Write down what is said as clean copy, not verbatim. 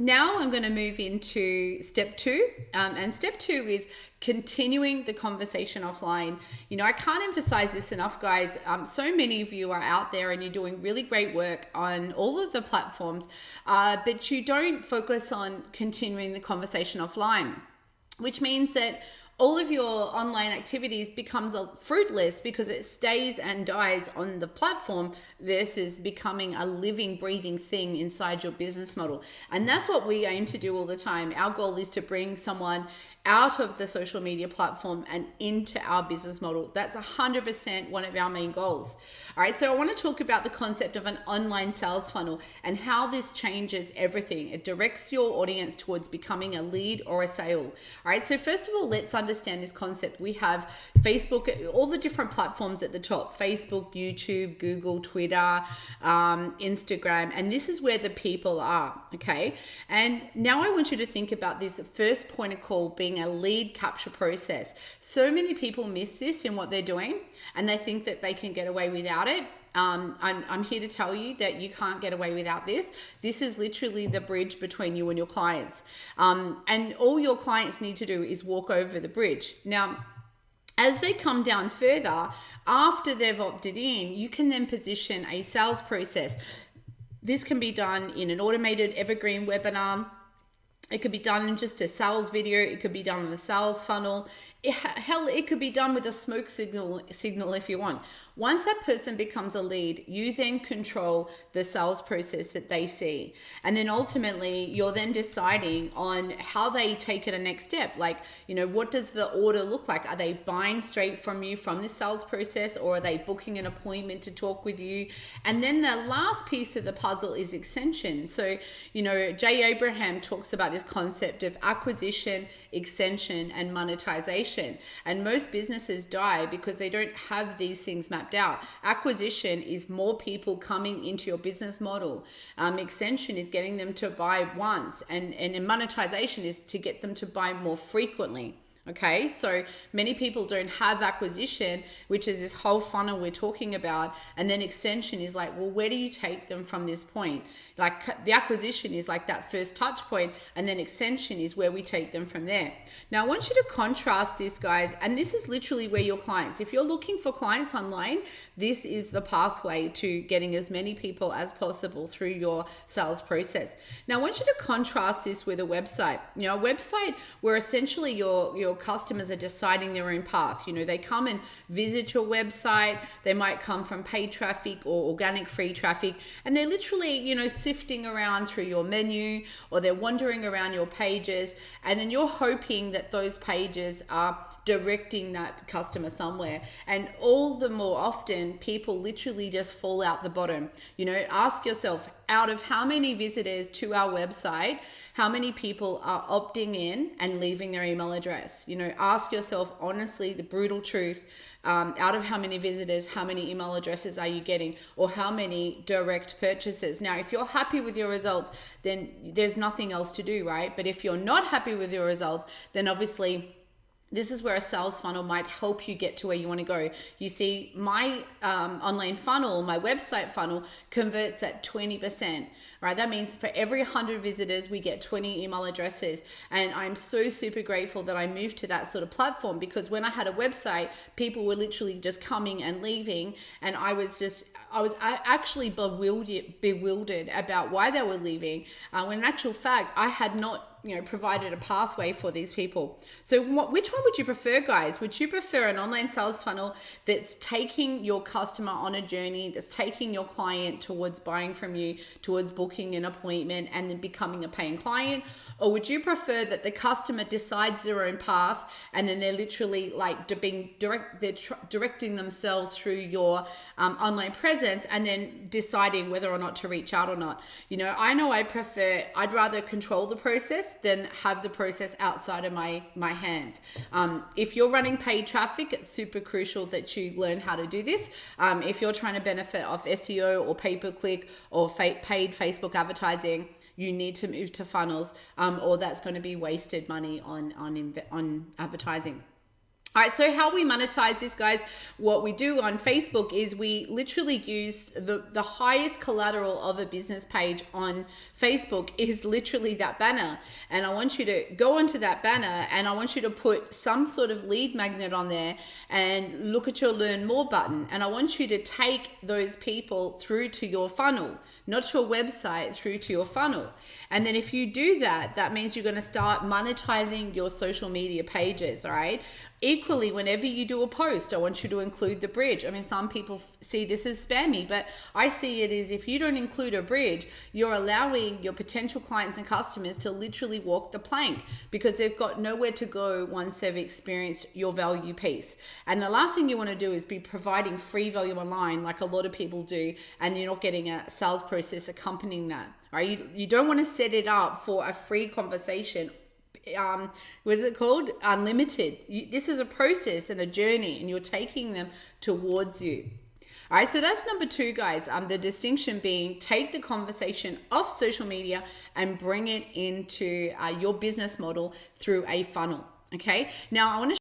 now I'm going to move into step two. And step two is continuing the conversation offline. You know, I can't emphasize this enough, guys. So many of you are out there and you're doing really great work on all of the platforms, but you don't focus on continuing the conversation offline, which means that all of your online activities becomes fruitless because it stays and dies on the platform versus becoming a living, breathing thing inside your business model. And that's what we aim to do all the time. Our goal is to bring someone out of the social media platform and into our business model. That's 100% one of our main goals. All right, so I want to talk about the concept of an online sales funnel and how this changes everything. It directs your audience towards becoming a lead or a sale. All right, so first of all, let's understand this concept. We have Facebook, all the different platforms at the top: Facebook, YouTube, Google, Twitter, Instagram, and this is where the people are, okay? And now I want you to think about this first point of call being a lead capture process. So many people miss this in what they're doing and they think that they can get away without it. I'm here to tell you that you can't get away without this. This is literally the bridge between you and your clients. And all your clients need to do is walk over the bridge. Now, as they come down further, after they've opted in, you can then position a sales process. This can be done in an automated evergreen webinar. It could be done in just a sales video. It could be done in a sales funnel. Hell, it could be done with a smoke signal if you want. Once that person becomes a lead, you then control the sales process that they see. And then ultimately, you're then deciding on how they take it a next step. Like, you know, what does the order look like? Are they buying straight from you from the sales process, or are they booking an appointment to talk with you? And then the last piece of the puzzle is extension. So, you know, Jay Abraham talks about this concept of acquisition, extension, and monetization. And most businesses die because they don't have these things mapped out. Acquisition is more people coming into your business model. Extension is getting them to buy once, and monetization is to get them to buy more frequently. Okay, so many people don't have acquisition, which is this whole funnel we're talking about. And then extension is like, well, where do you take them from this point? Like the acquisition is like that first touch point, and then extension is where we take them from there. Now, I want you to contrast this, guys, and this is literally where your clients, if you're looking for clients online, this is the pathway to getting as many people as possible through your sales process. Now, I want you to contrast this with a website. You know, a website where essentially your customers are deciding their own path. You know, they come and visit your website. They might come from paid traffic or organic free traffic, and they're literally, you know, sifting around through your menu, or they're wandering around your pages, and then you're hoping that those pages are directing that customer somewhere. And all the more often, people literally just fall out the bottom. You know, ask yourself, out of how many visitors to our website, how many people are opting in and leaving their email address? You know, ask yourself honestly, the brutal truth. Out of how many visitors, how many email addresses are you getting, or how many direct purchases? Now, if you're happy with your results, then there's nothing else to do, right? But if you're not happy with your results, then obviously this is where a sales funnel might help you get to where you want to go. You see, my online funnel, my website funnel converts at 20%, right? That means for every 100 visitors, we get 20 email addresses. And I'm so super grateful that I moved to that sort of platform, because when I had a website, people were literally just coming and leaving. And I was actually bewildered about why they were leaving. When in actual fact, I had not provided a pathway for these people. So which one would you prefer, guys? Would you prefer an online sales funnel that's taking your customer on a journey, that's taking your client towards buying from you, towards booking an appointment and then becoming a paying client? Or would you prefer that the customer decides their own path and then they're literally like directing themselves through your online presence and then deciding whether or not to reach out or not? You know I'd rather control the process than have the process outside of my hands. If you're running paid traffic, it's super crucial that you learn how to do this. If you're trying to benefit off SEO or pay-per-click or paid Facebook advertising, you need to move to funnels, or that's going to be wasted money on advertising. All right, so how we monetize this, guys, what we do on Facebook is we literally use the highest collateral of a business page on Facebook is literally that banner. And I want you to go onto that banner and I want you to put some sort of lead magnet on there and look at your learn more button. And I want you to take those people through to your funnel, not your website, through to your funnel. And then if you do that, that means you're going to start monetizing your social media pages, all right? Equally, whenever you do a post, I want you to include the bridge. I mean, some people see this as spammy, but I see it as if you don't include a bridge, you're allowing your potential clients and customers to literally walk the plank because they've got nowhere to go once they've experienced your value piece. And the last thing you want to do is be providing free value online like a lot of people do, and you're not getting a sales process accompanying that. All right? You don't want to set it up for a free conversation. What is it called? Unlimited. This is a process and a journey, and you're taking them towards you. All right, so that's number 2, guys. The distinction being take the conversation off social media and bring it into your business model through a funnel. Okay, now I want to